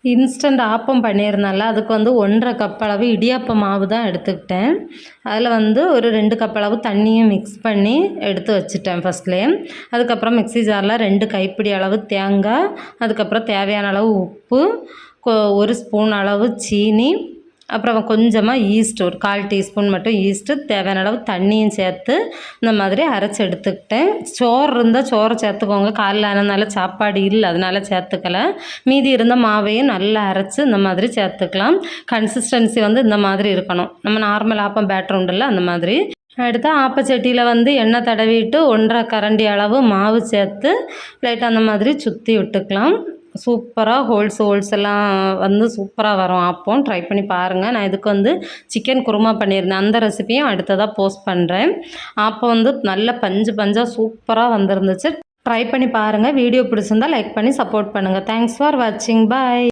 Instant appam பண்ணியிருந்தேன்ல, அதுக்கு வந்து 1 1/2 cup அளவு இடியாப்ப மாவு தான் எடுத்துக்கிட்டேன். அதில் வந்து ஒரு 2 கப் அளவு தண்ணியும் மிக்ஸ் பண்ணி எடுத்து வச்சுட்டேன் ஃபஸ்ட்லேயே. அதுக்கப்புறம் மிக்ஸி ஜாரில் 2 கைப்பிடி அளவு தேங்காய், அதுக்கப்புறம் தேவையான அளவு உப்பு, 1 ஸ்பூன் அளவு சீனி, அப்புறம் கொஞ்சமாக ஈஸ்ட் ஒரு 1/4 டீஸ்பூன் மட்டும் ஈஸ்ட்டு, தேவையான அளவு தண்ணியும் சேர்த்து இந்த மாதிரி அரைச்சி எடுத்துக்கிட்டேன். சோறு இருந்தால் சோறை சேர்த்துக்கோங்க. காலைல ஆனதுனால சாப்பாடு இல்லை, அதனால சேர்த்துக்கல. மீதி இருந்த மாவையும் நல்லா அரைச்சி இந்த மாதிரி சேர்த்துக்கலாம். கன்சிஸ்டன்சி வந்து இந்த மாதிரி இருக்கணும். நம்ம நார்மல் ஆப்பம் பேட்டர் உண்டுல்ல, அந்த மாதிரி. அடுத்து ஆப்பச்சட்டியில் வந்து எண்ணெய் தடவிட்டு 1 1/2 கரண்டி அளவு மாவு சேர்த்து லைட்டாக அந்த மாதிரி சுற்றி விட்டுக்கலாம். சூப்பராக ஹோல்ஸ் எல்லாம் வந்து சூப்பராக வரும் ஆப்பம். ட்ரை பண்ணி பாருங்கள். நான் இதுக்கு வந்து சிக்கன் குருமா பண்ணியிருந்தேன். அந்த ரெசிபியும் அடுத்ததாக போஸ்ட் பண்ணுறேன். ஆப்பம் வந்து நல்ல பஞ்சாக சூப்பராக வந்துருந்துச்சு. ட்ரை பண்ணி பாருங்கள். வீடியோ பிடிச்சிருந்தால் லைக் பண்ணி சப்போர்ட் பண்ணுங்கள். தேங்க்ஸ் ஃபார் வாட்சிங். பாய்.